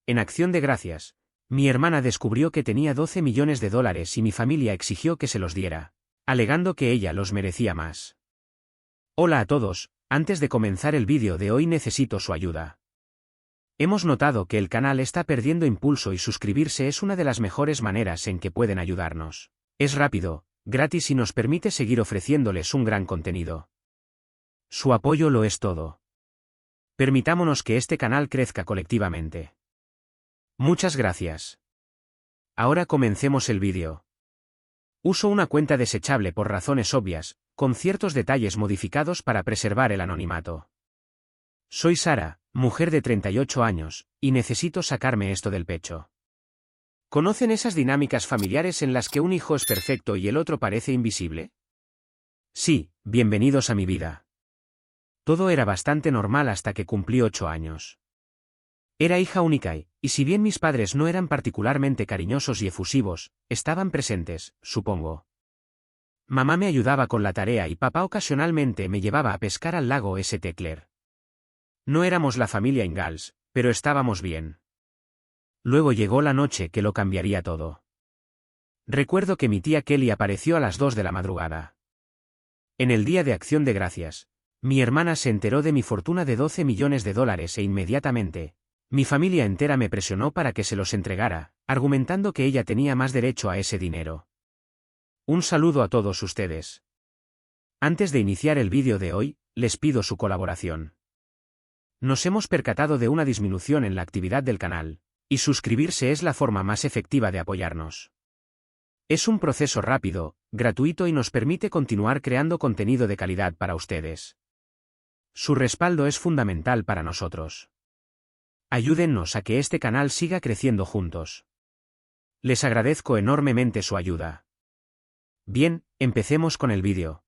En acción de gracias, mi hermana descubrió que tenía 12 millones de dólares y mi familia exigió que se los diera, alegando que ella los merecía más. Hola a todos, antes de comenzar el vídeo de hoy necesito su ayuda. Hemos notado que el canal está perdiendo impulso y suscribirse es una de las mejores maneras en que pueden ayudarnos. Es rápido, gratis y nos permite seguir ofreciéndoles un gran contenido. Su apoyo lo es todo. Permitámonos que este canal crezca colectivamente. Muchas gracias. Ahora comencemos el vídeo. Uso una cuenta desechable por razones obvias, con ciertos detalles modificados para preservar el anonimato. Soy Sara, mujer de 38 años, y necesito sacarme esto del pecho. ¿Conocen esas dinámicas familiares en las que un hijo es perfecto y el otro parece invisible? Sí, bienvenidos a mi vida. Todo era bastante normal hasta que cumplí 8 años. Era hija única y si bien mis padres no eran particularmente cariñosos y efusivos, estaban presentes, supongo. Mamá me ayudaba con la tarea y papá ocasionalmente me llevaba a pescar al lago St. Clair. No éramos la familia Ingalls, pero estábamos bien. Luego llegó la noche que lo cambiaría todo. Recuerdo que mi tía Kelly apareció a las 2 de la madrugada. En el día de Acción de Gracias, mi hermana se enteró de mi fortuna de 12 millones de dólares e inmediatamente, mi familia entera me presionó para que se los entregara, argumentando que ella tenía más derecho a ese dinero. Un saludo a todos ustedes. Antes de iniciar el vídeo de hoy, les pido su colaboración. Nos hemos percatado de una disminución en la actividad del canal, y suscribirse es la forma más efectiva de apoyarnos. Es un proceso rápido, gratuito y nos permite continuar creando contenido de calidad para ustedes. Su respaldo es fundamental para nosotros. Ayúdennos a que este canal siga creciendo juntos. Les agradezco enormemente su ayuda. Bien, empecemos con el vídeo.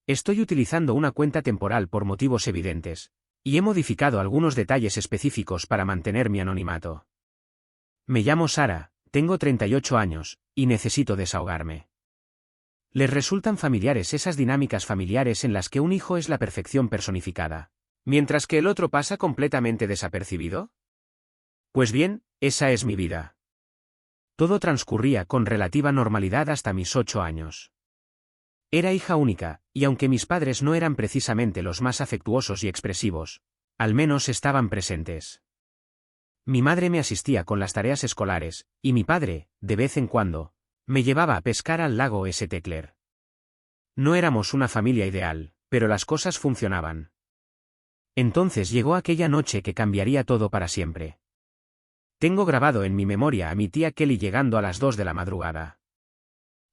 Estoy utilizando una cuenta temporal por motivos evidentes, y he modificado algunos detalles específicos para mantener mi anonimato. Me llamo Sara, tengo 38 años, y necesito desahogarme. ¿Les resultan familiares esas dinámicas familiares en las que un hijo es la perfección personificada, mientras que el otro pasa completamente desapercibido? Pues bien, esa es mi vida. Todo transcurría con relativa normalidad hasta mis 8 años. Era hija única, y aunque mis padres no eran precisamente los más afectuosos y expresivos, al menos estaban presentes. Mi madre me asistía con las tareas escolares, y mi padre, de vez en cuando, me llevaba a pescar al lago St. Clair. No éramos una familia ideal, pero las cosas funcionaban. Entonces llegó aquella noche que cambiaría todo para siempre. Tengo grabado en mi memoria a mi tía Kelly llegando a las 2 de la madrugada.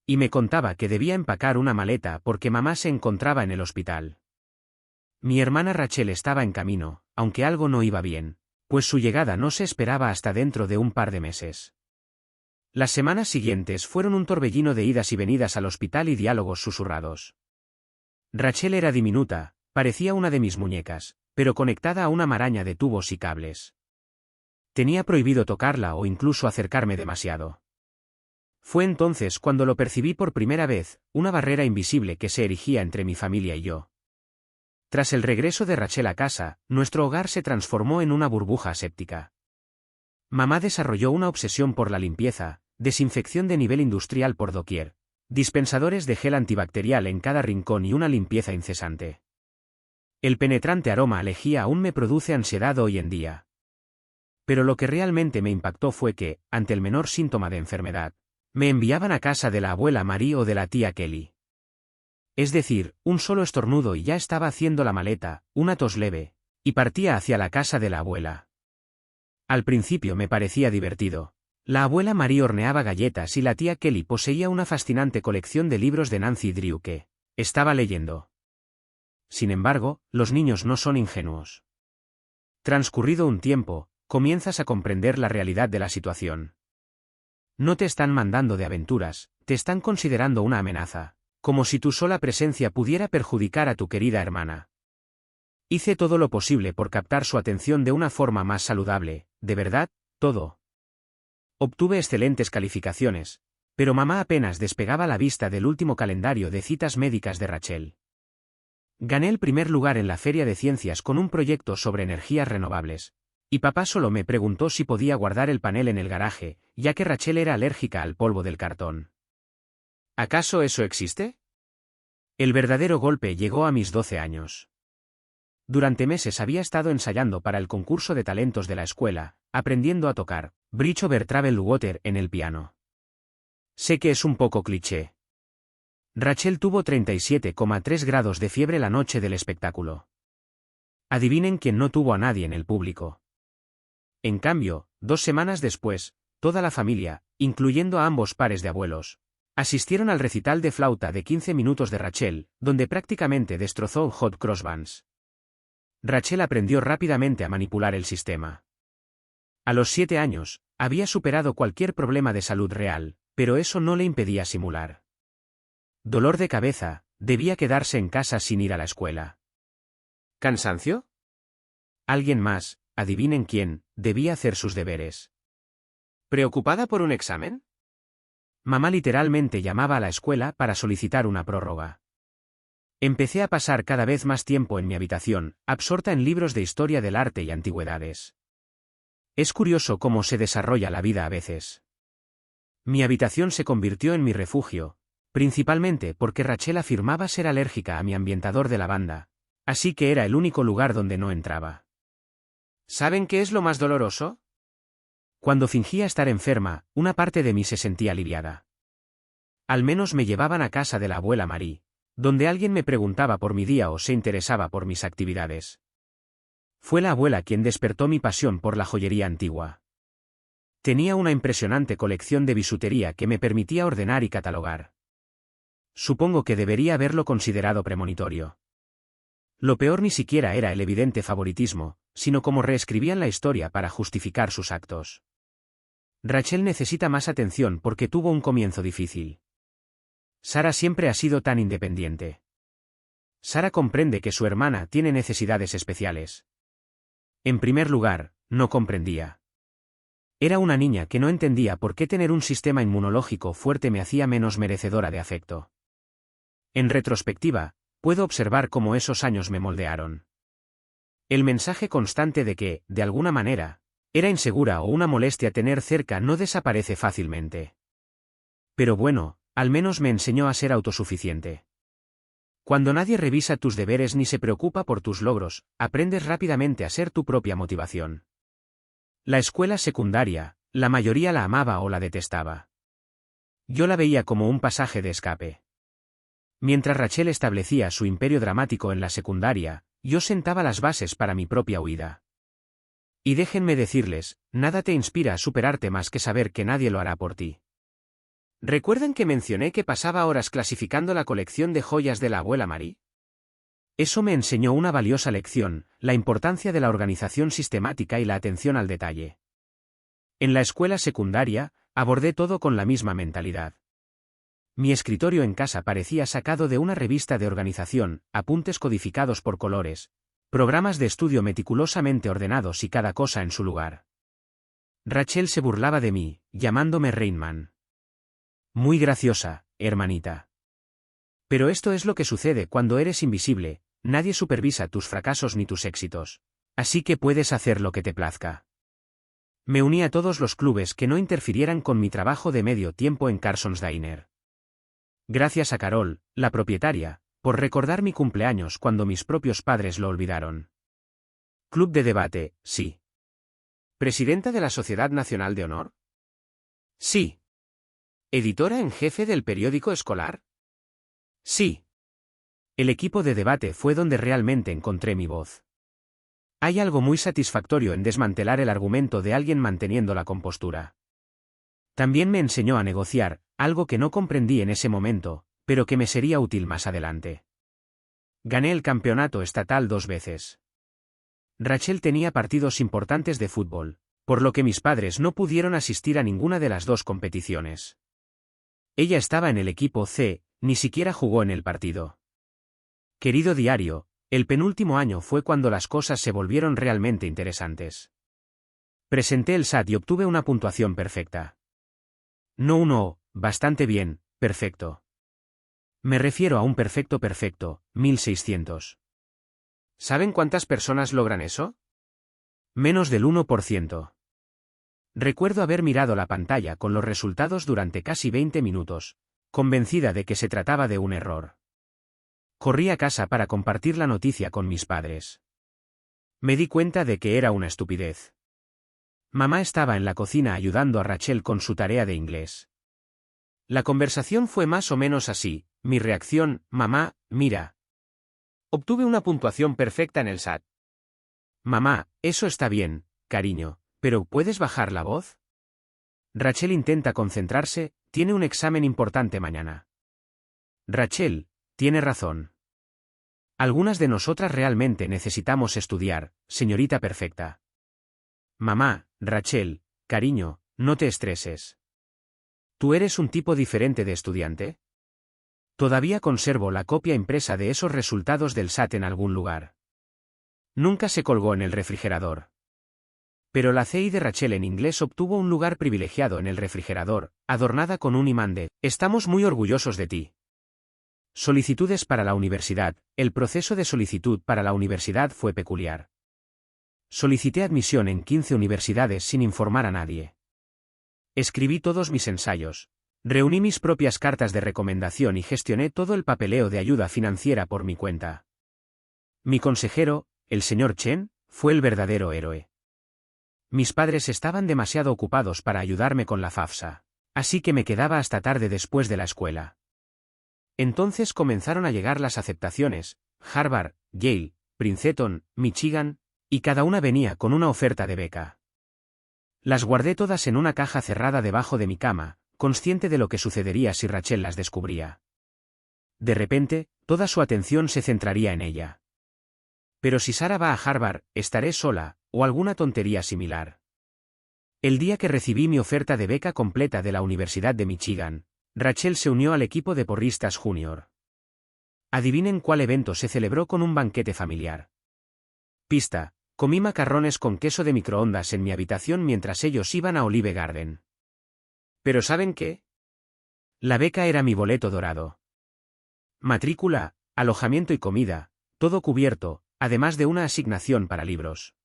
Y me contaba que debía empacar una maleta porque mamá se encontraba en el hospital. Mi hermana Rachel estaba en camino, aunque algo no iba bien, pues su llegada no se esperaba hasta dentro de un par de meses. Las semanas siguientes fueron un torbellino de idas y venidas al hospital y diálogos susurrados. Rachel era diminuta, parecía una de mis muñecas, pero conectada a una maraña de tubos y cables. Tenía prohibido tocarla o incluso acercarme demasiado. Fue entonces cuando lo percibí por primera vez, una barrera invisible que se erigía entre mi familia y yo. Tras el regreso de Rachel a casa, nuestro hogar se transformó en una burbuja aséptica. Mamá desarrolló una obsesión por la limpieza, desinfección de nivel industrial por doquier, dispensadores de gel antibacterial en cada rincón y una limpieza incesante. El penetrante aroma a lejía aún me produce ansiedad hoy en día. Pero lo que realmente me impactó fue que, ante el menor síntoma de enfermedad, me enviaban a casa de la abuela Marie o de la tía Kelly. Es decir, un solo estornudo y ya estaba haciendo la maleta, una tos leve, y partía hacia la casa de la abuela. Al principio me parecía divertido. La abuela Marie horneaba galletas y la tía Kelly poseía una fascinante colección de libros de Nancy Drew que estaba leyendo. Sin embargo, los niños no son ingenuos. Transcurrido un tiempo, comienzas a comprender la realidad de la situación. No te están mandando de aventuras, te están considerando una amenaza, como si tu sola presencia pudiera perjudicar a tu querida hermana. Hice todo lo posible por captar su atención de una forma más saludable, de verdad, todo. Obtuve excelentes calificaciones, pero mamá apenas despegaba la vista del último calendario de citas médicas de Rachel. Gané el primer lugar en la Feria de Ciencias con un proyecto sobre energías renovables, Y papá solo me preguntó si podía guardar el panel en el garaje, ya que Rachel era alérgica al polvo del cartón. ¿Acaso eso existe? El verdadero golpe llegó a mis 12 años. Durante meses había estado ensayando para el concurso de talentos de la escuela, aprendiendo a tocar Bridge over Troubled Water en el piano. Sé que es un poco cliché. Rachel tuvo 37,3 grados de fiebre la noche del espectáculo. Adivinen quién no tuvo a nadie en el público. En cambio, 2 semanas después, toda la familia, incluyendo a ambos pares de abuelos, asistieron al recital de flauta de 15 minutos de Rachel, donde prácticamente destrozó Hot Cross Buns. Rachel aprendió rápidamente a manipular el sistema. A los 7 años, había superado cualquier problema de salud real, pero eso no le impedía simular. Dolor de cabeza, debía quedarse en casa sin ir a la escuela. ¿Cansancio? Alguien más, adivinen quién, debía hacer sus deberes. ¿Preocupada por un examen? Mamá literalmente llamaba a la escuela para solicitar una prórroga. Empecé a pasar cada vez más tiempo en mi habitación, absorta en libros de historia del arte y antigüedades. Es curioso cómo se desarrolla la vida a veces. Mi habitación se convirtió en mi refugio, principalmente porque Rachel afirmaba ser alérgica a mi ambientador de lavanda, así que era el único lugar donde no entraba. ¿Saben qué es lo más doloroso? Cuando fingía estar enferma, una parte de mí se sentía aliviada. Al menos me llevaban a casa de la abuela Marie, donde alguien me preguntaba por mi día o se interesaba por mis actividades. Fue la abuela quien despertó mi pasión por la joyería antigua. Tenía una impresionante colección de bisutería que me permitía ordenar y catalogar. Supongo que debería haberlo considerado premonitorio. Lo peor ni siquiera era el evidente favoritismo, sino cómo reescribían la historia para justificar sus actos. Rachel necesita más atención porque tuvo un comienzo difícil. Sara siempre ha sido tan independiente. Sara comprende que su hermana tiene necesidades especiales. En primer lugar, no comprendía. Era una niña que no entendía por qué tener un sistema inmunológico fuerte me hacía menos merecedora de afecto. En retrospectiva, puedo observar cómo esos años me moldearon. El mensaje constante de que, de alguna manera, era insegura o una molestia tener cerca no desaparece fácilmente. Pero bueno, al menos me enseñó a ser autosuficiente. Cuando nadie revisa tus deberes ni se preocupa por tus logros, aprendes rápidamente a ser tu propia motivación. La escuela secundaria, la mayoría la amaba o la detestaba. Yo la veía como un pasaje de escape. Mientras Rachel establecía su imperio dramático en la secundaria, yo sentaba las bases para mi propia huida. Y déjenme decirles, nada te inspira a superarte más que saber que nadie lo hará por ti. ¿Recuerdan que mencioné que pasaba horas clasificando la colección de joyas de la abuela Marie? Eso me enseñó una valiosa lección, la importancia de la organización sistemática y la atención al detalle. En la escuela secundaria, abordé todo con la misma mentalidad. Mi escritorio en casa parecía sacado de una revista de organización, apuntes codificados por colores, programas de estudio meticulosamente ordenados y cada cosa en su lugar. Rachel se burlaba de mí, llamándome Rainman. Muy graciosa, hermanita. Pero esto es lo que sucede cuando eres invisible, nadie supervisa tus fracasos ni tus éxitos, así que puedes hacer lo que te plazca. Me uní a todos los clubes que no interfirieran con mi trabajo de medio tiempo en Carson's Diner. Gracias a Carol, la propietaria, por recordar mi cumpleaños cuando mis propios padres lo olvidaron. Club de debate, sí. ¿Presidenta de la Sociedad Nacional de Honor? Sí. ¿Editora en jefe del periódico escolar? Sí. El equipo de debate fue donde realmente encontré mi voz. Hay algo muy satisfactorio en desmantelar el argumento de alguien manteniendo la compostura. También me enseñó a negociar, algo que no comprendí en ese momento, pero que me sería útil más adelante. Gané el campeonato estatal 2 veces. Rachel tenía partidos importantes de fútbol, por lo que mis padres no pudieron asistir a ninguna de las 2 competiciones. Ella estaba en el equipo C, ni siquiera jugó en el partido. Querido diario, el penúltimo año fue cuando las cosas se volvieron realmente interesantes. Presenté el SAT y obtuve una puntuación perfecta. No un O, bastante bien, perfecto. Me refiero a un perfecto, 1600. ¿Saben cuántas personas logran eso? Menos del 1%. Recuerdo haber mirado la pantalla con los resultados durante casi 20 minutos, convencida de que se trataba de un error. Corrí a casa para compartir la noticia con mis padres. Me di cuenta de que era una estupidez. Mamá estaba en la cocina ayudando a Rachel con su tarea de inglés. La conversación fue más o menos así. Mi reacción: mamá, mira. Obtuve una puntuación perfecta en el SAT. Mamá, eso está bien, cariño, pero ¿puedes bajar la voz? Rachel intenta concentrarse, tiene un examen importante mañana. Rachel, tiene razón. Algunas de nosotras realmente necesitamos estudiar, señorita perfecta. Mamá, Rachel, cariño, no te estreses. ¿Tú eres un tipo diferente de estudiante? Todavía conservo la copia impresa de esos resultados del SAT en algún lugar. Nunca se colgó en el refrigerador. Pero la CI de Rachel en inglés obtuvo un lugar privilegiado en el refrigerador, adornada con un imán de «Estamos muy orgullosos de ti». Solicitudes para la universidad. El proceso de solicitud para la universidad fue peculiar. Solicité admisión en 15 universidades sin informar a nadie. Escribí todos mis ensayos. Reuní mis propias cartas de recomendación y gestioné todo el papeleo de ayuda financiera por mi cuenta. Mi consejero, el señor Chen, fue el verdadero héroe. Mis padres estaban demasiado ocupados para ayudarme con la FAFSA, así que me quedaba hasta tarde después de la escuela. Entonces comenzaron a llegar las aceptaciones: Harvard, Yale, Princeton, Michigan, y cada una venía con una oferta de beca. Las guardé todas en una caja cerrada debajo de mi cama, consciente de lo que sucedería si Rachel las descubría. De repente, toda su atención se centraría en ella. Pero si Sara va a Harvard, estaré sola, o alguna tontería similar. El día que recibí mi oferta de beca completa de la Universidad de Michigan, Rachel se unió al equipo de porristas junior. Adivinen cuál evento se celebró con un banquete familiar. Pista: comí macarrones con queso de microondas en mi habitación mientras ellos iban a Olive Garden. ¿Pero saben qué? La beca era mi boleto dorado. Matrícula, alojamiento y comida, todo cubierto, además de una asignación para libros.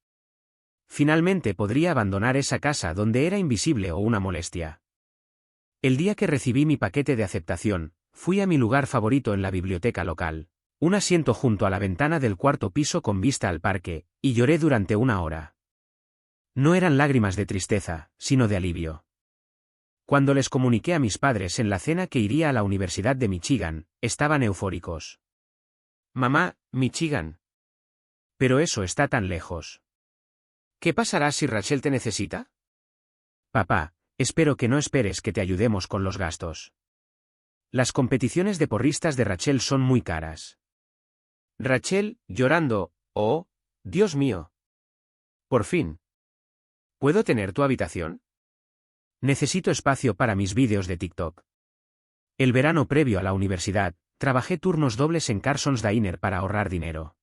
Finalmente podría abandonar esa casa donde era invisible o una molestia. El día que recibí mi paquete de aceptación, fui a mi lugar favorito en la biblioteca local, un asiento junto a la ventana del cuarto piso con vista al parque, y lloré durante 1 hora. No eran lágrimas de tristeza, sino de alivio. Cuando les comuniqué a mis padres en la cena que iría a la Universidad de Michigan, estaban eufóricos. Mamá, Michigan. Pero eso está tan lejos. ¿Qué pasará si Rachel te necesita? Papá, espero que no esperes que te ayudemos con los gastos. Las competiciones de porristas de Rachel son muy caras. Rachel, llorando: oh, Dios mío. Por fin. ¿Puedo tener tu habitación? Necesito espacio para mis vídeos de TikTok. El verano previo a la universidad, trabajé turnos dobles en Carson's Diner para ahorrar dinero.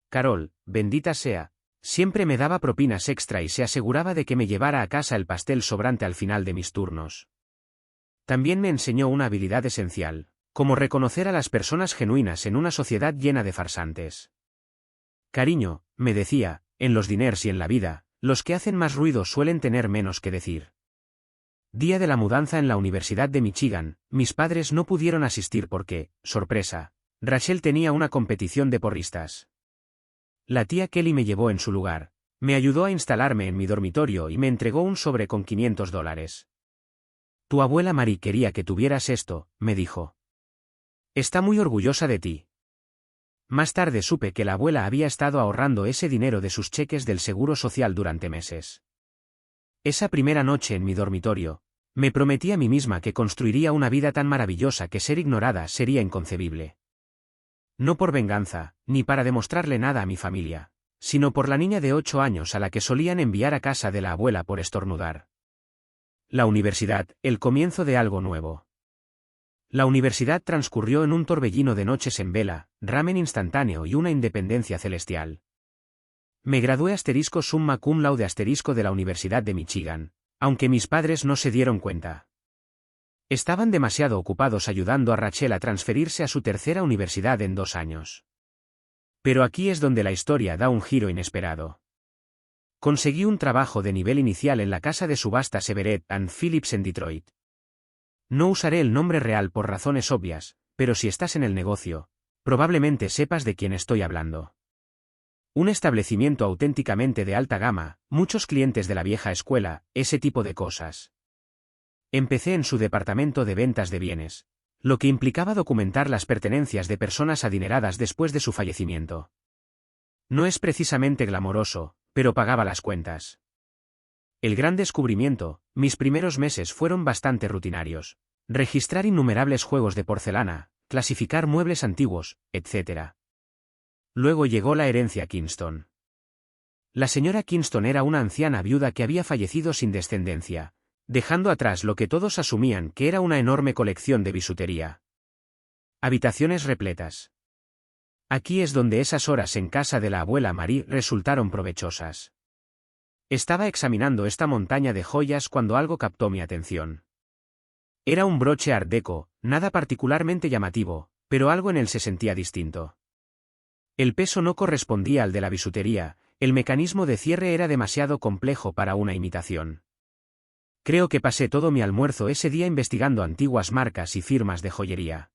Carol, bendita sea, siempre me daba propinas extra y se aseguraba de que me llevara a casa el pastel sobrante al final de mis turnos. También me enseñó una habilidad esencial: cómo reconocer a las personas genuinas en una sociedad llena de farsantes. Cariño, me decía, en los diners y en la vida, los que hacen más ruido suelen tener menos que decir. Día de la mudanza en la Universidad de Michigan, mis padres no pudieron asistir porque, sorpresa, Rachel tenía una competición de porristas. La tía Kelly me llevó en su lugar, me ayudó a instalarme en mi dormitorio y me entregó un sobre con $500. Tu abuela Mary quería que tuvieras esto, me dijo. Está muy orgullosa de ti. Más tarde supe que la abuela había estado ahorrando ese dinero de sus cheques del seguro social durante meses. Esa primera noche en mi dormitorio, me prometí a mí misma que construiría una vida tan maravillosa que ser ignorada sería inconcebible. No por venganza, ni para demostrarle nada a mi familia, sino por la niña de 8 años a la que solían enviar a casa de la abuela por estornudar. La universidad, el comienzo de algo nuevo. La universidad transcurrió en un torbellino de noches en vela, ramen instantáneo y una independencia celestial. Me gradué *summa cum laude * de la Universidad de Michigan, aunque mis padres no se dieron cuenta. Estaban demasiado ocupados ayudando a Rachel a transferirse a su tercera universidad en 2 años. Pero aquí es donde la historia da un giro inesperado. Conseguí un trabajo de nivel inicial en la casa de subastas Everett and Phillips en Detroit. No usaré el nombre real por razones obvias, pero si estás en el negocio, probablemente sepas de quién estoy hablando. Un establecimiento auténticamente de alta gama, muchos clientes de la vieja escuela, ese tipo de cosas. Empecé en su departamento de ventas de bienes, lo que implicaba documentar las pertenencias de personas adineradas después de su fallecimiento. No es precisamente glamoroso, pero pagaba las cuentas. El gran descubrimiento, mis primeros meses fueron bastante rutinarios. Registrar innumerables juegos de porcelana, clasificar muebles antiguos, etc. Luego llegó la herencia Kingston. La señora Kingston era una anciana viuda que había fallecido sin descendencia, dejando atrás lo que todos asumían que era una enorme colección de bisutería. Habitaciones repletas. Aquí es donde esas horas en casa de la abuela Marie resultaron provechosas. Estaba examinando esta montaña de joyas cuando algo captó mi atención. Era un broche Art Deco, nada particularmente llamativo, pero algo en él se sentía distinto. El peso no correspondía al de la bisutería, el mecanismo de cierre era demasiado complejo para una imitación. Creo que pasé todo mi almuerzo ese día investigando antiguas marcas y firmas de joyería.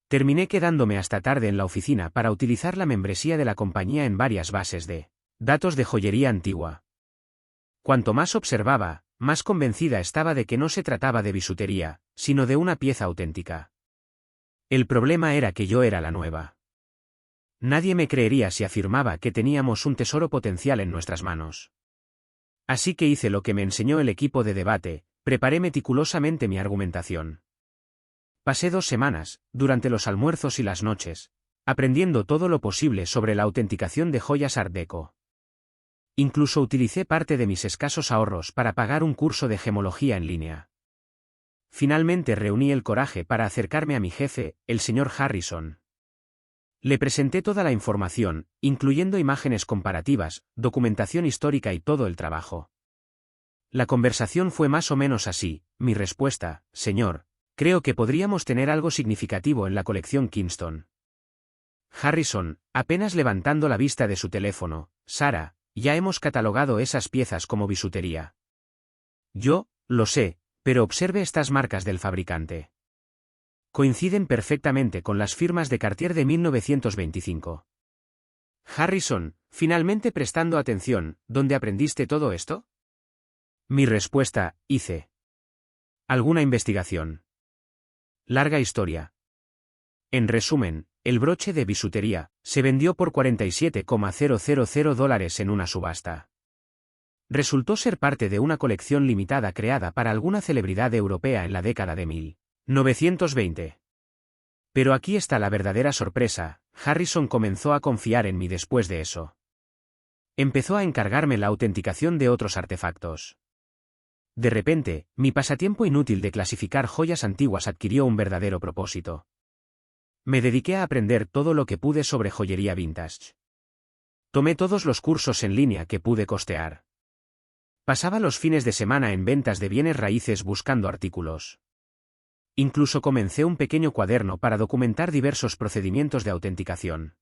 Terminé quedándome hasta tarde en la oficina para utilizar la membresía de la compañía en varias bases de datos de joyería antigua. Cuanto más observaba, más convencida estaba de que no se trataba de bisutería, sino de una pieza auténtica. El problema era que yo era la nueva. Nadie me creería si afirmaba que teníamos un tesoro potencial en nuestras manos. Así que hice lo que me enseñó el equipo de debate, preparé meticulosamente mi argumentación. Pasé 2 semanas, durante los almuerzos y las noches, aprendiendo todo lo posible sobre la autenticación de joyas Art Deco. Incluso utilicé parte de mis escasos ahorros para pagar un curso de gemología en línea. Finalmente reuní el coraje para acercarme a mi jefe, el señor Harrison. Le presenté toda la información, incluyendo imágenes comparativas, documentación histórica y todo el trabajo. La conversación fue más o menos así: mi respuesta, señor, creo que podríamos tener algo significativo en la colección Kingston. Harrison, apenas levantando la vista de su teléfono: Sara, ya hemos catalogado esas piezas como bisutería. Yo, lo sé, pero observe estas marcas del fabricante. Coinciden perfectamente con las firmas de Cartier de 1925. Harrison, finalmente prestando atención: ¿dónde aprendiste todo esto? Mi respuesta: hice alguna investigación. Larga historia. En resumen, el broche de bisutería se vendió por $47,000 en una subasta. Resultó ser parte de una colección limitada creada para alguna celebridad europea en la década de 1920. Pero aquí está la verdadera sorpresa: Harrison comenzó a confiar en mí después de eso. Empezó a encargarme la autenticación de otros artefactos. De repente, mi pasatiempo inútil de clasificar joyas antiguas adquirió un verdadero propósito. Me dediqué a aprender todo lo que pude sobre joyería vintage. Tomé todos los cursos en línea que pude costear. Pasaba los fines de semana en ventas de bienes raíces buscando artículos. Incluso comencé un pequeño cuaderno para documentar diversos procedimientos de autenticación.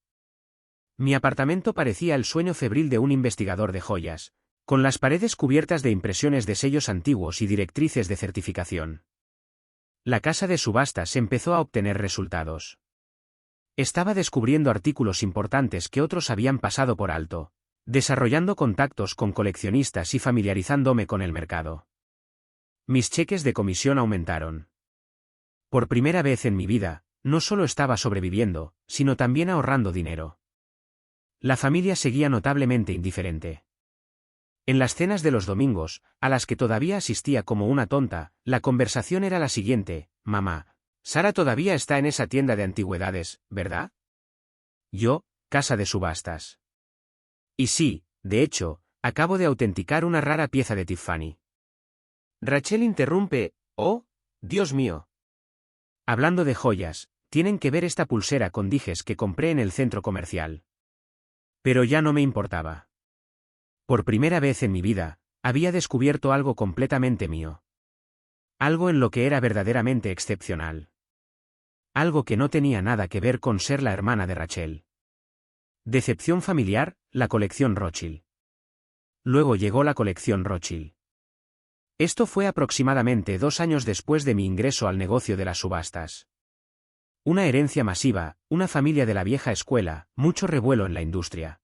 Mi apartamento parecía el sueño febril de un investigador de joyas, con las paredes cubiertas de impresiones de sellos antiguos y directrices de certificación. La casa de subastas empezó a obtener resultados. Estaba descubriendo artículos importantes que otros habían pasado por alto, desarrollando contactos con coleccionistas y familiarizándome con el mercado. Mis cheques de comisión aumentaron. Por primera vez en mi vida, no solo estaba sobreviviendo, sino también ahorrando dinero. La familia seguía notablemente indiferente. En las cenas de los domingos, a las que todavía asistía como una tonta, la conversación era la siguiente: mamá, Sara todavía está en esa tienda de antigüedades, ¿verdad? Yo, casa de subastas. Y sí, de hecho, acabo de autenticar una rara pieza de Tiffany. Rachel interrumpe: oh, Dios mío. Hablando de joyas, tienen que ver esta pulsera con dijes que compré en el centro comercial. Pero ya no me importaba. Por primera vez en mi vida, había descubierto algo completamente mío. Algo en lo que era verdaderamente excepcional. Algo que no tenía nada que ver con ser la hermana de Rachel. Decepción familiar: la colección Rothschild. Luego llegó la colección Rothschild. Esto fue aproximadamente 2 años después de mi ingreso al negocio de las subastas. Una herencia masiva, una familia de la vieja escuela, mucho revuelo en la industria.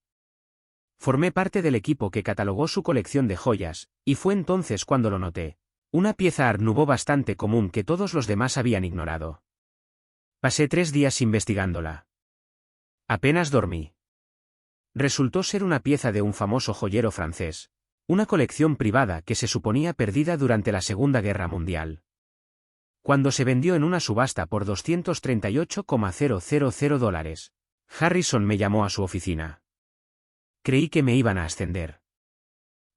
Formé parte del equipo que catalogó su colección de joyas, y fue entonces cuando lo noté. Una pieza Art Nouveau bastante común que todos los demás habían ignorado. Pasé 3 días investigándola. Apenas dormí. Resultó ser una pieza de un famoso joyero francés, una colección privada que se suponía perdida durante la Segunda Guerra Mundial. Cuando se vendió en una subasta por $238,000, Harrison me llamó a su oficina. Creí que me iban a ascender.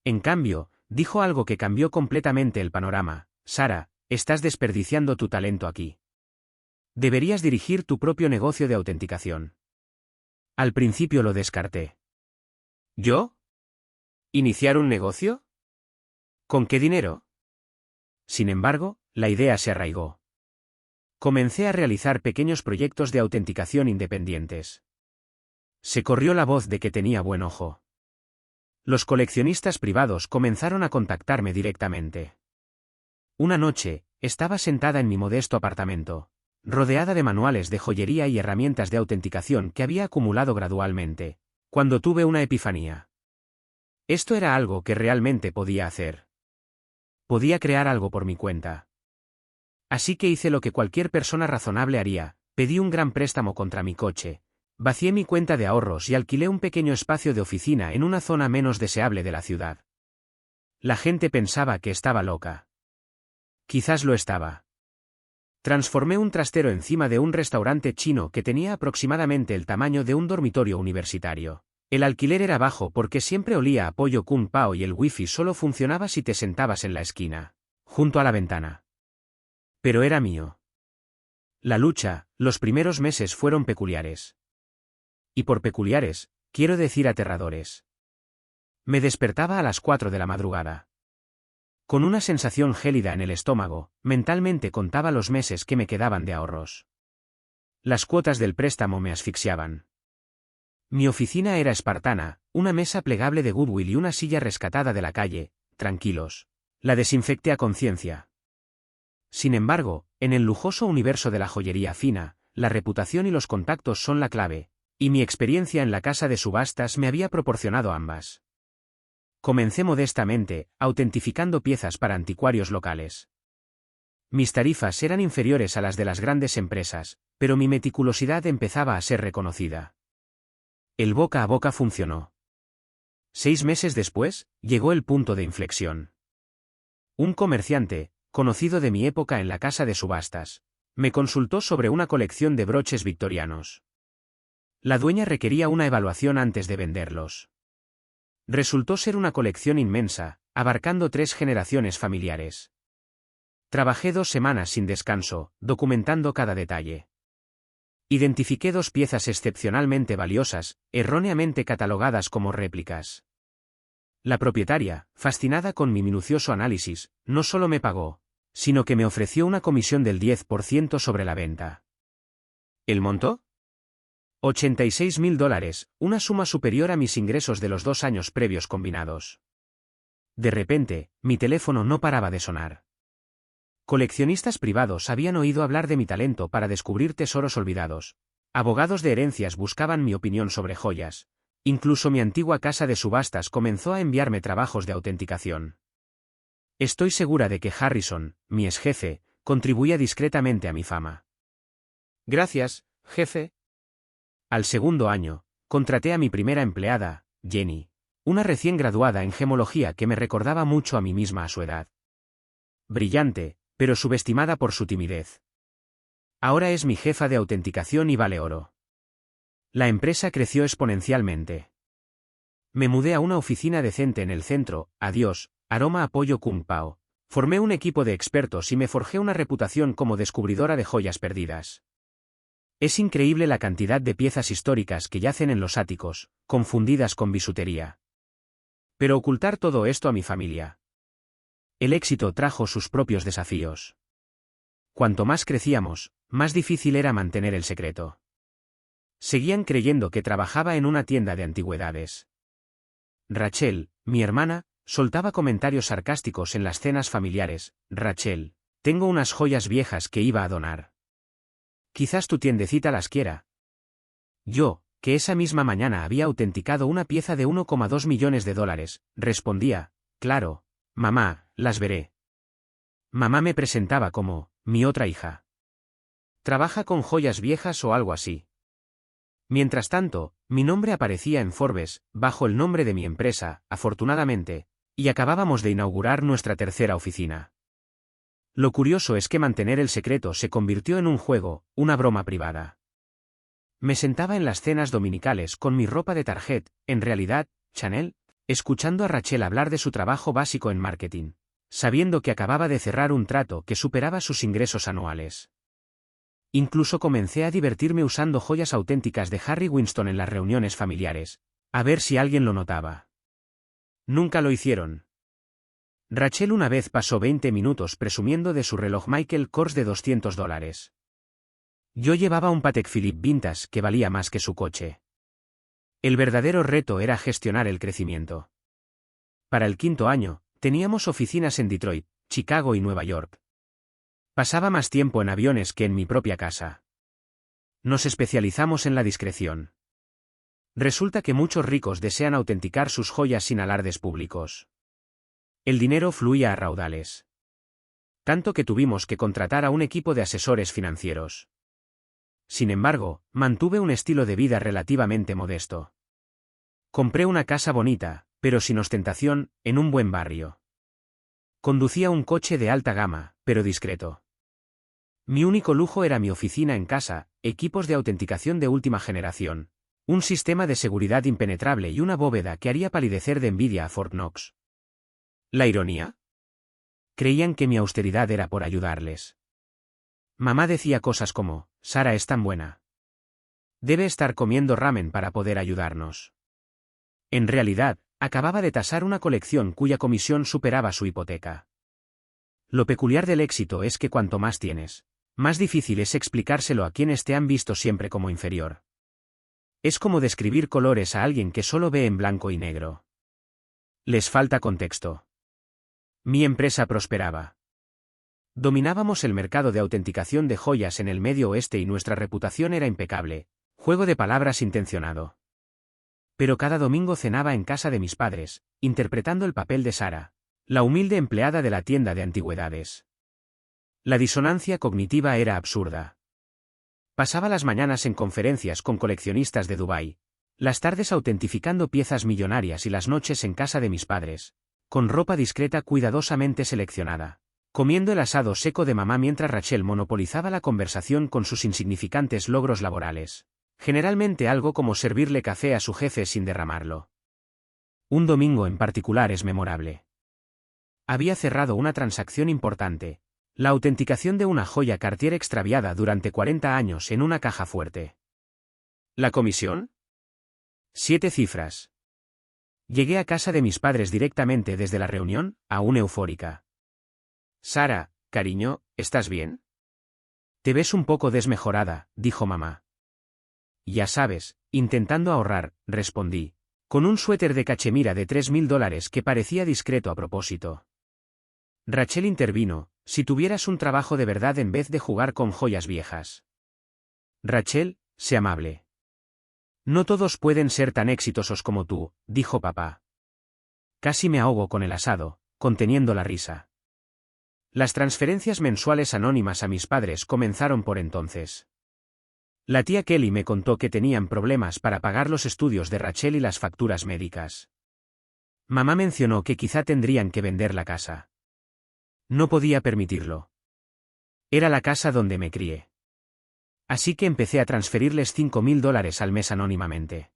En cambio, dijo algo que cambió completamente el panorama: Sarah, estás desperdiciando tu talento aquí. Deberías dirigir tu propio negocio de autenticación. Al principio lo descarté. ¿Yo? ¿Iniciar un negocio? ¿Con qué dinero? Sin embargo, la idea se arraigó. Comencé a realizar pequeños proyectos de autenticación independientes. Se corrió la voz de que tenía buen ojo. Los coleccionistas privados comenzaron a contactarme directamente. Una noche, estaba sentada en mi modesto apartamento, rodeada de manuales de joyería y herramientas de autenticación que había acumulado gradualmente, cuando tuve una epifanía. Esto era algo que realmente podía hacer. Podía crear algo por mi cuenta. Así que hice lo que cualquier persona razonable haría: pedí un gran préstamo contra mi coche, vacié mi cuenta de ahorros y alquilé un pequeño espacio de oficina en una zona menos deseable de la ciudad. La gente pensaba que estaba loca. Quizás lo estaba. Transformé un trastero encima de un restaurante chino que tenía aproximadamente el tamaño de un dormitorio universitario. El alquiler era bajo porque siempre olía a pollo kung pao y el wifi solo funcionaba si te sentabas en la esquina, junto a la ventana. Pero era mío. La lucha, los primeros meses fueron peculiares. Y por peculiares, quiero decir aterradores. Me despertaba a las 4 de la madrugada. Con una sensación gélida en el estómago, mentalmente contaba los meses que me quedaban de ahorros. Las cuotas del préstamo me asfixiaban. Mi oficina era espartana, una mesa plegable de Goodwill y una silla rescatada de la calle, tranquilos. La desinfecté a conciencia. Sin embargo, en el lujoso universo de la joyería fina, la reputación y los contactos son la clave, y mi experiencia en la casa de subastas me había proporcionado ambas. Comencé modestamente, autentificando piezas para anticuarios locales. Mis tarifas eran inferiores a las de las grandes empresas, pero mi meticulosidad empezaba a ser reconocida. El boca a boca funcionó. 6 meses después, llegó el punto de inflexión. Un comerciante, conocido de mi época en la casa de subastas, me consultó sobre una colección de broches victorianos. La dueña requería una evaluación antes de venderlos. Resultó ser una colección inmensa, abarcando 3 generaciones familiares. Trabajé 2 semanas sin descanso, documentando cada detalle. Identifiqué 2 piezas excepcionalmente valiosas, erróneamente catalogadas como réplicas. La propietaria, fascinada con mi minucioso análisis, no solo me pagó, sino que me ofreció una comisión del 10% sobre la venta. ¿El monto? $86.000, una suma superior a mis ingresos de los 2 años previos combinados. De repente, mi teléfono no paraba de sonar. Coleccionistas privados habían oído hablar de mi talento para descubrir tesoros olvidados. Abogados de herencias buscaban mi opinión sobre joyas. Incluso mi antigua casa de subastas comenzó a enviarme trabajos de autenticación. Estoy segura de que Harrison, mi exjefe, contribuía discretamente a mi fama. Gracias, jefe. Al segundo año, contraté a mi primera empleada, Jenny, una recién graduada en gemología que me recordaba mucho a mí misma a su edad. Brillante, pero subestimada por su timidez. Ahora es mi jefa de autenticación y vale oro. La empresa creció exponencialmente. Me mudé a una oficina decente en el centro, adiós, aroma a pollo kung pao. Formé un equipo de expertos y me forjé una reputación como descubridora de joyas perdidas. Es increíble la cantidad de piezas históricas que yacen en los áticos, confundidas con bisutería. Pero ocultar todo esto a mi familia. El éxito trajo sus propios desafíos. Cuanto más crecíamos, más difícil era mantener el secreto. Seguían creyendo que trabajaba en una tienda de antigüedades. Rachel, Mi hermana soltaba comentarios sarcásticos en las cenas familiares. Rachel, tengo unas joyas viejas que iba a donar. Quizás tu tiendecita las quiera. Yo, que esa misma mañana había autenticado una pieza de 1,2 millones de dólares, respondía, claro, mamá, las veré. Mamá me presentaba como, mi otra hija. Trabaja con joyas viejas o algo así. Mientras tanto, mi nombre aparecía en Forbes, bajo el nombre de mi empresa, afortunadamente, y acabábamos de inaugurar nuestra tercera oficina. Lo curioso es que mantener el secreto se convirtió en un juego, una broma privada. Me sentaba en las cenas dominicales con mi ropa de Target, en realidad, Chanel, escuchando a Rachel hablar de su trabajo básico en marketing, sabiendo que acababa de cerrar un trato que superaba sus ingresos anuales. Incluso comencé a divertirme usando joyas auténticas de Harry Winston en las reuniones familiares, a ver si alguien lo notaba. Nunca lo hicieron. Rachel una vez pasó 20 minutos presumiendo de su reloj Michael Kors de $200. Yo llevaba un Patek Philippe Vintage que valía más que su coche. El verdadero reto era gestionar el crecimiento. Para el 5.º año, teníamos oficinas en Detroit, Chicago y Nueva York. Pasaba más tiempo en aviones que en mi propia casa. Nos especializamos en la discreción. Resulta que muchos ricos desean autenticar sus joyas sin alardes públicos. El dinero fluía a raudales. Tanto que tuvimos que contratar a un equipo de asesores financieros. Sin embargo, mantuve un estilo de vida relativamente modesto. Compré una casa bonita, pero sin ostentación, en un buen barrio. Conducía un coche de alta gama, pero discreto. Mi único lujo era mi oficina en casa, equipos de autenticación de última generación, un sistema de seguridad impenetrable y una bóveda que haría palidecer de envidia a Fort Knox. ¿La ironía? Creían que mi austeridad era por ayudarles. Mamá decía cosas como, Sara es tan buena. Debe estar comiendo ramen para poder ayudarnos. En realidad, acababa de tasar una colección cuya comisión superaba su hipoteca. Lo peculiar del éxito es que cuanto más tienes, más difícil es explicárselo a quienes te han visto siempre como inferior. Es como describir colores a alguien que solo ve en blanco y negro. Les falta contexto. Mi empresa prosperaba. Dominábamos el mercado de autenticación de joyas en el Medio Oeste y nuestra reputación era impecable, juego de palabras intencionado. Pero cada domingo cenaba en casa de mis padres, interpretando el papel de Sara, la humilde empleada de la tienda de antigüedades. La disonancia cognitiva era absurda. Pasaba las mañanas en conferencias con coleccionistas de Dubái, las tardes autentificando piezas millonarias y las noches en casa de mis padres, con ropa discreta cuidadosamente seleccionada, comiendo el asado seco de mamá mientras Rachel monopolizaba la conversación con sus insignificantes logros laborales, generalmente algo como servirle café a su jefe sin derramarlo. Un domingo en particular es memorable. Había cerrado una transacción importante, la autenticación de una joya Cartier extraviada durante 40 años en una caja fuerte. ¿La comisión? 7 cifras. Llegué a casa de mis padres directamente desde la reunión, aún eufórica. Sara, cariño, ¿estás bien? Te ves un poco desmejorada, dijo mamá. Ya sabes, intentando ahorrar, respondí, con un suéter de cachemira de $3.000 que parecía discreto a propósito. Rachel intervino, si tuvieras un trabajo de verdad en vez de jugar con joyas viejas. Rachel, sé amable. No todos pueden ser tan exitosos como tú, dijo papá. Casi me ahogo con el asado, conteniendo la risa. Las transferencias mensuales anónimas a mis padres comenzaron por entonces. La tía Kelly me contó que tenían problemas para pagar los estudios de Rachel y las facturas médicas. Mamá mencionó que quizá tendrían que vender la casa. No podía permitirlo. Era la casa donde me crié. Así que empecé a transferirles $5.000 al mes anónimamente.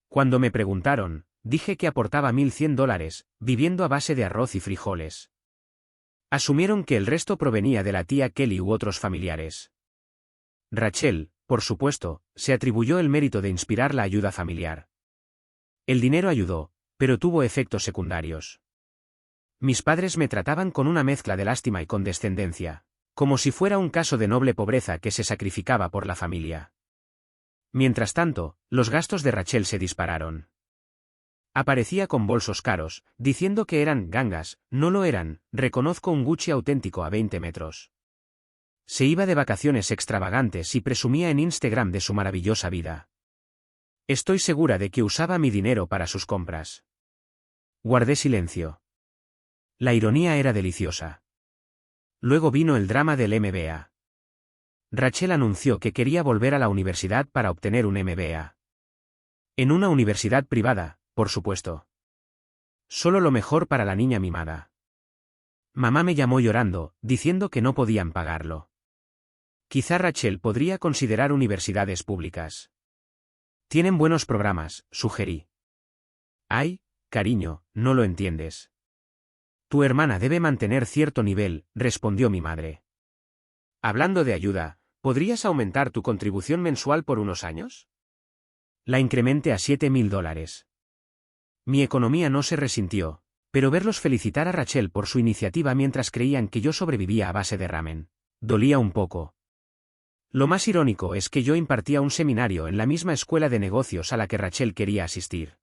Cuando me preguntaron, dije que aportaba $1.100, viviendo a base de arroz y frijoles. Asumieron que el resto provenía de la tía Kelly u otros familiares. Rachel, por supuesto, se atribuyó el mérito de inspirar la ayuda familiar. El dinero ayudó, pero tuvo efectos secundarios. Mis padres me trataban con una mezcla de lástima y condescendencia, como si fuera un caso de noble pobreza que se sacrificaba por la familia. Mientras tanto, los gastos de Rachel se dispararon. Aparecía con bolsos caros, diciendo que eran gangas, no lo eran, reconozco un Gucci auténtico a 20 metros. Se iba de vacaciones extravagantes y presumía en Instagram de su maravillosa vida. Estoy segura de que usaba mi dinero para sus compras. Guardé silencio. La ironía era deliciosa. Luego vino el drama del MBA. Rachel anunció que quería volver a la universidad para obtener un MBA. En una universidad privada, por supuesto. Solo lo mejor para la niña mimada. Mamá me llamó llorando, diciendo que no podían pagarlo. Quizá Rachel podría considerar universidades públicas. Tienen buenos programas, sugerí. Ay, cariño, no lo entiendes. Tu hermana debe mantener cierto nivel, respondió mi madre. Hablando de ayuda, ¿podrías aumentar tu contribución mensual por unos años? La incrementé a $7,000. Mi economía no se resintió, pero verlos felicitar a Rachel por su iniciativa mientras creían que yo sobrevivía a base de ramen, dolía un poco. Lo más irónico es que yo impartía un seminario en la misma escuela de negocios a la que Rachel quería asistir.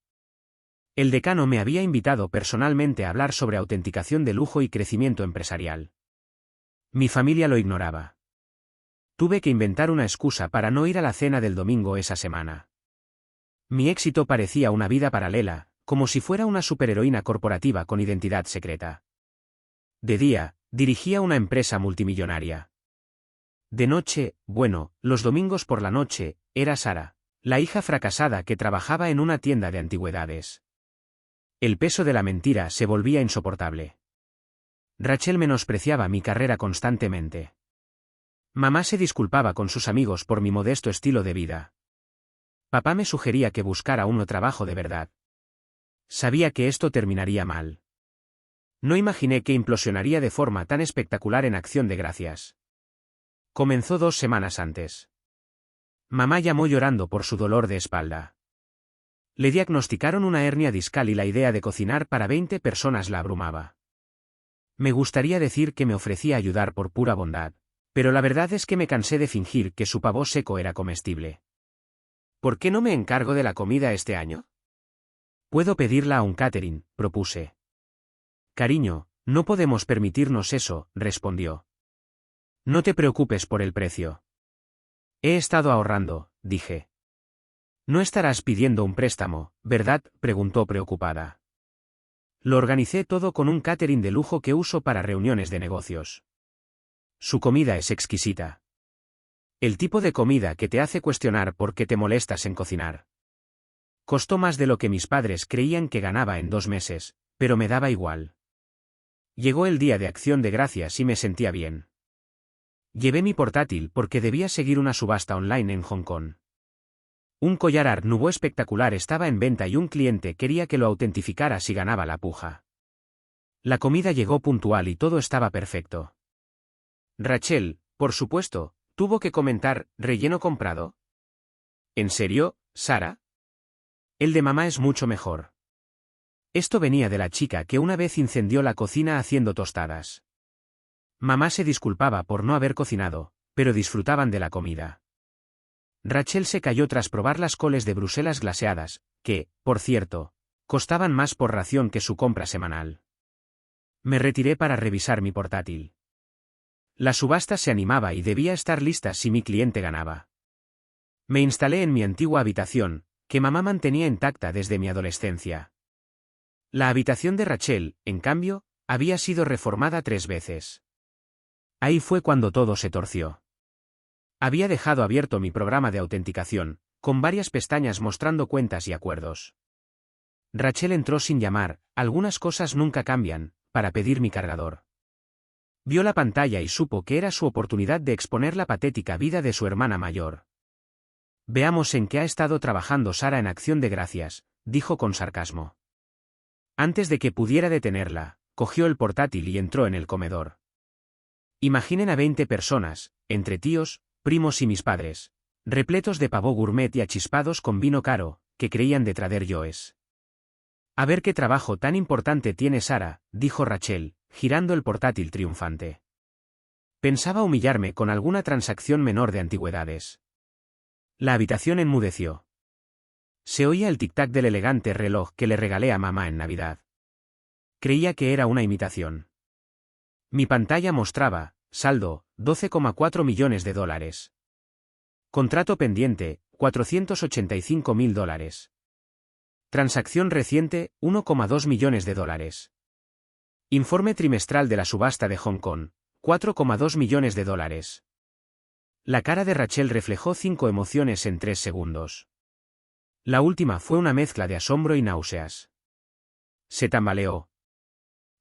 El decano me había invitado personalmente a hablar sobre autenticación de lujo y crecimiento empresarial. Mi familia lo ignoraba. Tuve que inventar una excusa para no ir a la cena del domingo esa semana. Mi éxito parecía una vida paralela, como si fuera una superheroína corporativa con identidad secreta. De día, dirigía una empresa multimillonaria. De noche, bueno, los domingos por la noche, era Sara, la hija fracasada que trabajaba en una tienda de antigüedades. El peso de la mentira se volvía insoportable. Rachel menospreciaba mi carrera constantemente. Mamá se disculpaba con sus amigos por mi modesto estilo de vida. Papá me sugería que buscara un trabajo de verdad. Sabía que esto terminaría mal. No imaginé que implosionaría de forma tan espectacular en Acción de Gracias. Comenzó 2 semanas antes. Mamá llamó llorando por su dolor de espalda. Le diagnosticaron una hernia discal y la idea de cocinar para 20 personas la abrumaba. Me gustaría decir que me ofrecía ayudar por pura bondad, pero la verdad es que me cansé de fingir que su pavo seco era comestible. ¿Por qué no me encargo de la comida este año? Puedo pedirla a un catering, propuse. Cariño, no podemos permitirnos eso, respondió. No te preocupes por el precio. He estado ahorrando, dije. No estarás pidiendo un préstamo, ¿verdad?, preguntó preocupada. Lo organicé todo con un catering de lujo que uso para reuniones de negocios. Su comida es exquisita. El tipo de comida que te hace cuestionar por qué te molestas en cocinar. Costó más de lo que mis padres creían que ganaba en 2 meses, pero me daba igual. Llegó el día de Acción de Gracias y me sentía bien. Llevé mi portátil porque debía seguir una subasta online en Hong Kong. Un collar Art Nouveau espectacular estaba en venta y un cliente quería que lo autentificara si ganaba la puja. La comida llegó puntual y todo estaba perfecto. Rachel, por supuesto, tuvo que comentar, ¿relleno comprado? ¿En serio, Sara? El de mamá es mucho mejor. Esto venía de la chica que una vez incendió la cocina haciendo tostadas. Mamá se disculpaba por no haber cocinado, pero disfrutaban de la comida. Rachel se cayó tras probar las coles de Bruselas glaseadas, que, por cierto, costaban más por ración que su compra semanal. Me retiré para revisar mi portátil. La subasta se animaba y debía estar lista si mi cliente ganaba. Me instalé en mi antigua habitación, que mamá mantenía intacta desde mi adolescencia. La habitación de Rachel, en cambio, había sido reformada 3 veces. Ahí fue cuando todo se torció. Había dejado abierto mi programa de autenticación, con varias pestañas mostrando cuentas y acuerdos. Rachel entró sin llamar, algunas cosas nunca cambian, para pedir mi cargador. Vio la pantalla y supo que era su oportunidad de exponer la patética vida de su hermana mayor. Veamos en qué ha estado trabajando Sara en Acción de Gracias, dijo con sarcasmo. Antes de que pudiera detenerla, cogió el portátil y entró en el comedor. Imaginen a 20 personas, entre tíos, primos y mis padres, repletos de pavó gourmet y achispados con vino caro, que creían de Trader Joe's. A ver qué trabajo tan importante tiene Sara, dijo Rachel, girando el portátil triunfante. Pensaba humillarme con alguna transacción menor de antigüedades. La habitación enmudeció. Se oía el tic-tac del elegante reloj que le regalé a mamá en Navidad. Creía que era una imitación. Mi pantalla mostraba, saldo, $12,4 millones. Contrato pendiente, $485.000. Transacción reciente, $1,2 millones. Informe trimestral de la subasta de Hong Kong, $4,2 millones. La cara de Rachel reflejó 5 emociones en 3 segundos. La última fue una mezcla de asombro y náuseas. Se tambaleó.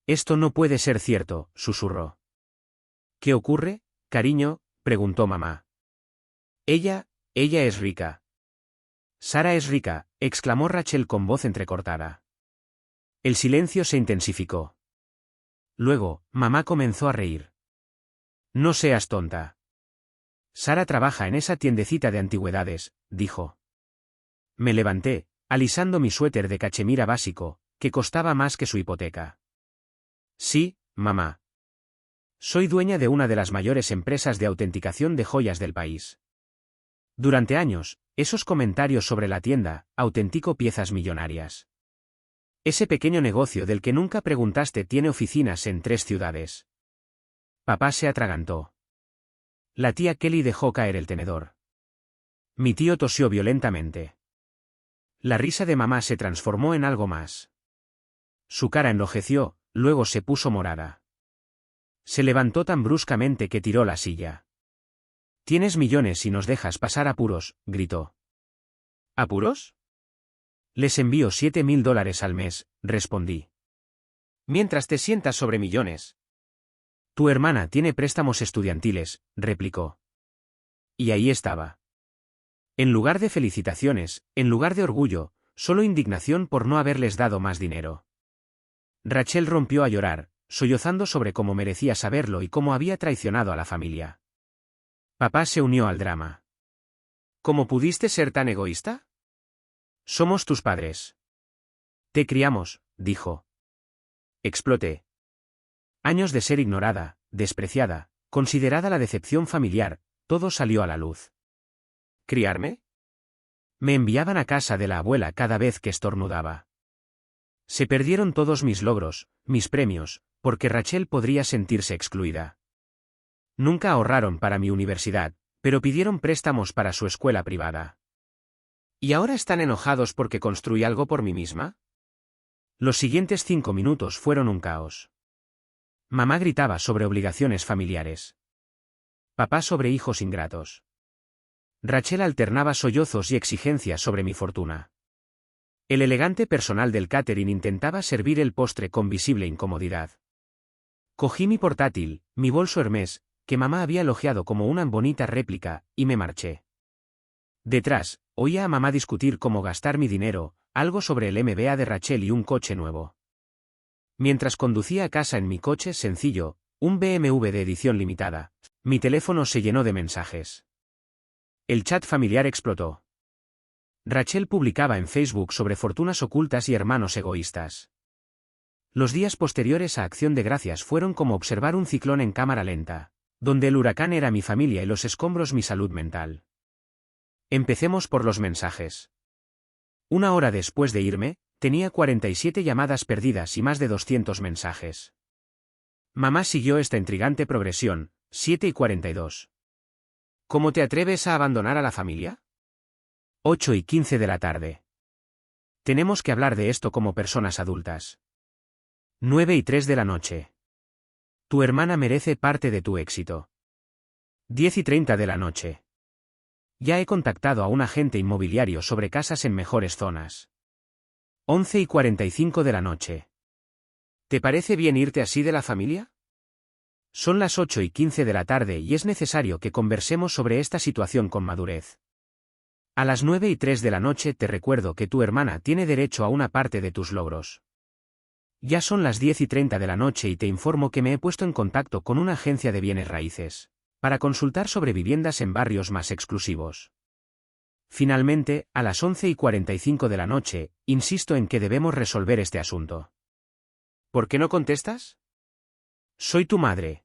Esto no puede ser cierto, susurró. ¿Qué ocurre, cariño?, preguntó mamá. Ella es rica. Sara es rica, exclamó Rachel con voz entrecortada. El silencio se intensificó. Luego, mamá comenzó a reír. No seas tonta. Sara trabaja en esa tiendecita de antigüedades, dijo. Me levanté, alisando mi suéter de cachemira básico, que costaba más que su hipoteca. Sí, mamá. Soy dueña de una de las mayores empresas de autenticación de joyas del país. Durante años, esos comentarios sobre la tienda, autentico piezas millonarias. Ese pequeño negocio del que nunca preguntaste tiene oficinas en 3 ciudades. Papá se atragantó. La tía Kelly dejó caer el tenedor. Mi tío tosió violentamente. La risa de mamá se transformó en algo más. Su cara enrojeció, luego se puso morada. Se levantó tan bruscamente que tiró la silla. Tienes millones y nos dejas pasar apuros, gritó. ¿Apuros? Les envío $7.000 al mes, respondí. Mientras te sientas sobre millones. Tu hermana tiene préstamos estudiantiles, replicó. Y ahí estaba. En lugar de felicitaciones, en lugar de orgullo, solo indignación por no haberles dado más dinero. Rachel rompió a llorar, sollozando sobre cómo merecía saberlo y cómo había traicionado a la familia. Papá se unió al drama. ¿Cómo pudiste ser tan egoísta? Somos tus padres. Te criamos, dijo. Exploté. Años de ser ignorada, despreciada, considerada la decepción familiar, todo salió a la luz. ¿Criarme? Me enviaban a casa de la abuela cada vez que estornudaba. Se perdieron todos mis logros, mis premios, porque Rachel podría sentirse excluida. Nunca ahorraron para mi universidad, pero pidieron préstamos para su escuela privada. ¿Y ahora están enojados porque construí algo por mí misma? Los siguientes 5 minutos fueron un caos. Mamá gritaba sobre obligaciones familiares. Papá sobre hijos ingratos. Rachel alternaba sollozos y exigencias sobre mi fortuna. El elegante personal del catering intentaba servir el postre con visible incomodidad. Cogí mi portátil, mi bolso Hermès, que mamá había elogiado como una bonita réplica, y me marché. Detrás, oía a mamá discutir cómo gastar mi dinero, algo sobre el MBA de Rachel y un coche nuevo. Mientras conducía a casa en mi coche sencillo, un BMW de edición limitada, mi teléfono se llenó de mensajes. El chat familiar explotó. Rachel publicaba en Facebook sobre fortunas ocultas y hermanos egoístas. Los días posteriores a Acción de Gracias fueron como observar un ciclón en cámara lenta, donde el huracán era mi familia y los escombros mi salud mental. Empecemos por los mensajes. 1 hora después de irme, tenía 47 llamadas perdidas y más de 200 mensajes. Mamá siguió esta intrigante progresión, 7:42. ¿Cómo te atreves a abandonar a la familia? 8:15 de la tarde. Tenemos que hablar de esto como personas adultas. 9:03 de la noche. Tu hermana merece parte de tu éxito. 10:30 de la noche. Ya he contactado a un agente inmobiliario sobre casas en mejores zonas. 11:45 de la noche. ¿Te parece bien irte así de la familia? Son las 8:15 de la tarde y es necesario que conversemos sobre esta situación con madurez. A las 9:03 de la noche te recuerdo que tu hermana tiene derecho a una parte de tus logros. Ya son las 10:30 de la noche y te informo que me he puesto en contacto con una agencia de bienes raíces, para consultar sobre viviendas en barrios más exclusivos. Finalmente, a las 11:45 de la noche, insisto en que debemos resolver este asunto. ¿Por qué no contestas? Soy tu madre.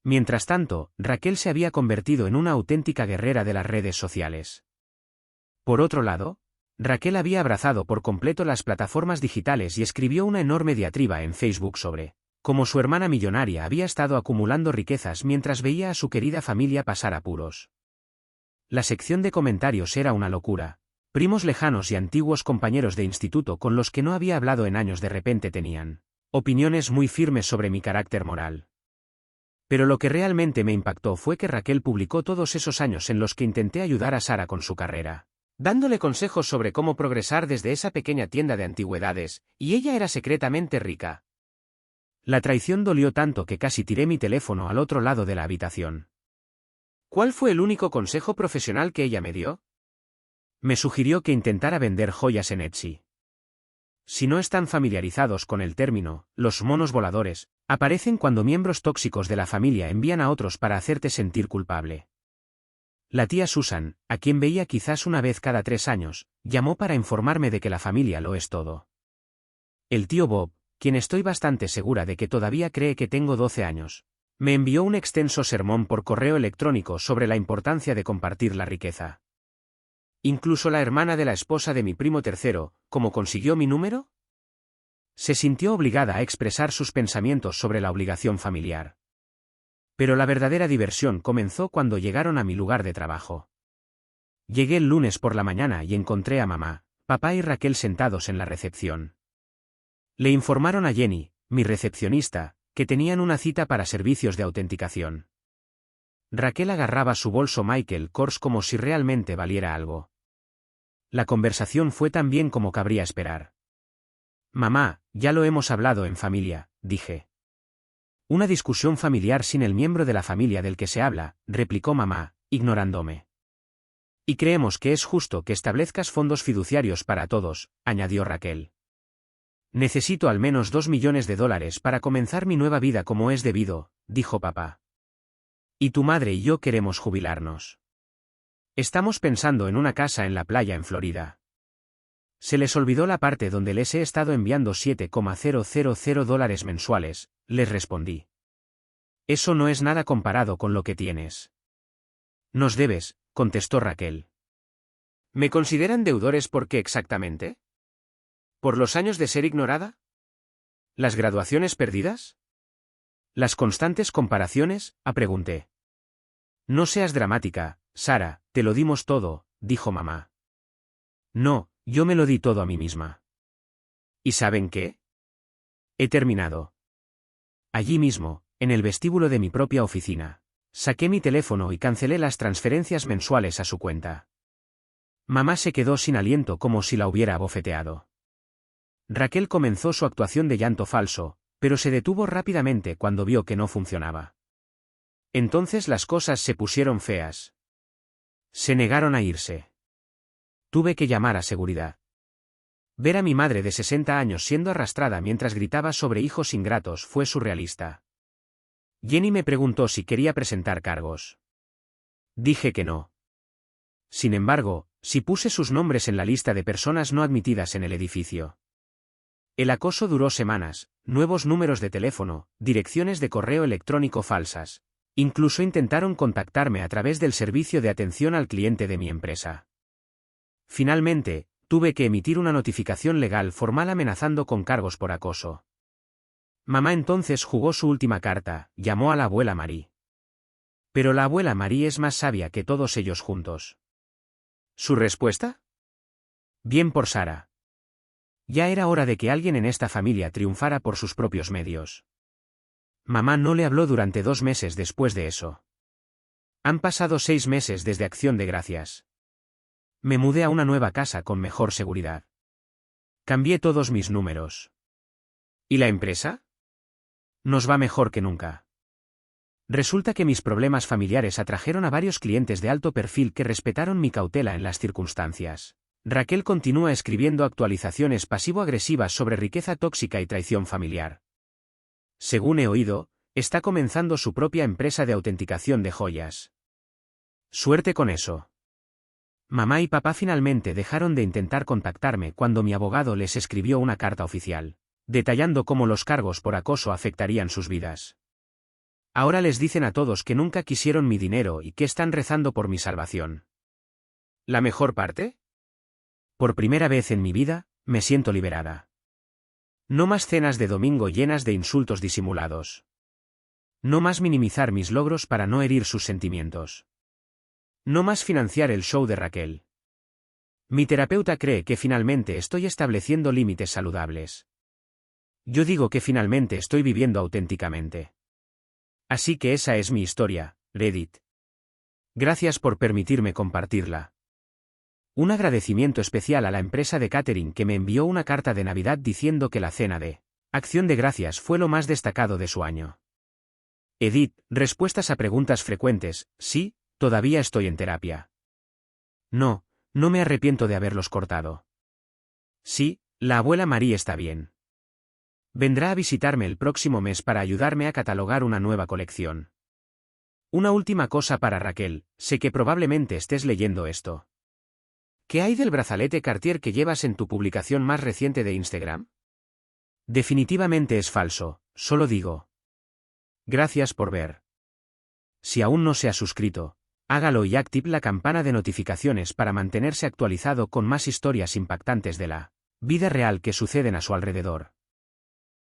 Mientras tanto, Raquel se había convertido en una auténtica guerrera de las redes sociales. Por otro lado, Raquel había abrazado por completo las plataformas digitales y escribió una enorme diatriba en Facebook sobre cómo su hermana millonaria había estado acumulando riquezas mientras veía a su querida familia pasar apuros. La sección de comentarios era una locura. Primos lejanos y antiguos compañeros de instituto con los que no había hablado en años de repente tenían opiniones muy firmes sobre mi carácter moral. Pero lo que realmente me impactó fue que Raquel publicó todos esos años en los que intenté ayudar a Sara con su carrera, dándole consejos sobre cómo progresar desde esa pequeña tienda de antigüedades, y ella era secretamente rica. La traición dolió tanto que casi tiré mi teléfono al otro lado de la habitación. ¿Cuál fue el único consejo profesional que ella me dio? Me sugirió que intentara vender joyas en Etsy. Si no están familiarizados con el término, los monos voladores aparecen cuando miembros tóxicos de la familia envían a otros para hacerte sentir culpable. La tía Susan, a quien veía quizás una vez cada 3 años, llamó para informarme de que la familia lo es todo. El tío Bob, quien estoy bastante segura de que todavía cree que tengo 12 años, me envió un extenso sermón por correo electrónico sobre la importancia de compartir la riqueza. Incluso la hermana de la esposa de mi primo tercero, ¿cómo consiguió mi número? Se sintió obligada a expresar sus pensamientos sobre la obligación familiar. Pero la verdadera diversión comenzó cuando llegaron a mi lugar de trabajo. Llegué el lunes por la mañana y encontré a mamá, papá y Raquel sentados en la recepción. Le informaron a Jenny, mi recepcionista, que tenían una cita para servicios de autenticación. Raquel agarraba su bolso Michael Kors como si realmente valiera algo. La conversación fue tan bien como cabría esperar. Mamá, ya lo hemos hablado en familia, dije. Una discusión familiar sin el miembro de la familia del que se habla, replicó mamá, ignorándome. Y creemos que es justo que establezcas fondos fiduciarios para todos, añadió Raquel. Necesito al menos $2 millones para comenzar mi nueva vida como es debido, dijo papá. Y tu madre y yo queremos jubilarnos. Estamos pensando en una casa en la playa en Florida. Se les olvidó la parte donde les he estado enviando $7,000 mensuales, les respondí. Eso no es nada comparado con lo que tienes. Nos debes, contestó Raquel. ¿Me consideran deudores por qué exactamente? ¿Por los años de ser ignorada? ¿Las graduaciones perdidas? ¿Las constantes comparaciones?, pregunté. No seas dramática, Sara, te lo dimos todo, dijo mamá. No, yo me lo di todo a mí misma. ¿Y saben qué? He terminado. Allí mismo, en el vestíbulo de mi propia oficina, saqué mi teléfono y cancelé las transferencias mensuales a su cuenta. Mamá se quedó sin aliento como si la hubiera abofeteado. Raquel comenzó su actuación de llanto falso, pero se detuvo rápidamente cuando vio que no funcionaba. Entonces las cosas se pusieron feas. Se negaron a irse. Tuve que llamar a seguridad. Ver a mi madre de 60 años siendo arrastrada mientras gritaba sobre hijos ingratos fue surrealista. Jenny me preguntó si quería presentar cargos. Dije que no. Sin embargo, sí puse sus nombres en la lista de personas no admitidas en el edificio. El acoso duró semanas, nuevos números de teléfono, direcciones de correo electrónico falsas. Incluso intentaron contactarme a través del servicio de atención al cliente de mi empresa. Finalmente, tuve que emitir una notificación legal formal amenazando con cargos por acoso. Mamá entonces jugó su última carta, llamó a la abuela Marie. Pero la abuela Marie es más sabia que todos ellos juntos. ¿Su respuesta? Bien por Sara. Ya era hora de que alguien en esta familia triunfara por sus propios medios. Mamá no le habló durante 2 meses después de eso. Han pasado 6 meses desde Acción de Gracias. Me mudé a una nueva casa con mejor seguridad. Cambié todos mis números. ¿Y la empresa? Nos va mejor que nunca. Resulta que mis problemas familiares atrajeron a varios clientes de alto perfil que respetaron mi cautela en las circunstancias. Raquel continúa escribiendo actualizaciones pasivo-agresivas sobre riqueza tóxica y traición familiar. Según he oído, está comenzando su propia empresa de autenticación de joyas. Suerte con eso. Mamá y papá finalmente dejaron de intentar contactarme cuando mi abogado les escribió una carta oficial, detallando cómo los cargos por acoso afectarían sus vidas. Ahora les dicen a todos que nunca quisieron mi dinero y que están rezando por mi salvación. ¿La mejor parte? Por primera vez en mi vida, me siento liberada. No más cenas de domingo llenas de insultos disimulados. No más minimizar mis logros para no herir sus sentimientos. No más financiar el show de Raquel. Mi terapeuta cree que finalmente estoy estableciendo límites saludables. Yo digo que finalmente estoy viviendo auténticamente. Así que esa es mi historia, Reddit. Gracias por permitirme compartirla. Un agradecimiento especial a la empresa de catering que me envió una carta de Navidad diciendo que la cena de Acción de Gracias fue lo más destacado de su año. Edith, respuestas a preguntas frecuentes: sí, todavía estoy en terapia. No, no me arrepiento de haberlos cortado. Sí, la abuela Marie está bien. Vendrá a visitarme el próximo mes para ayudarme a catalogar una nueva colección. Una última cosa para Raquel, sé que probablemente estés leyendo esto. ¿Qué hay del brazalete Cartier que llevas en tu publicación más reciente de Instagram? Definitivamente es falso, solo digo. Gracias por ver. Si aún no se ha suscrito, hágalo y active la campana de notificaciones para mantenerse actualizado con más historias impactantes de la vida real que suceden a su alrededor.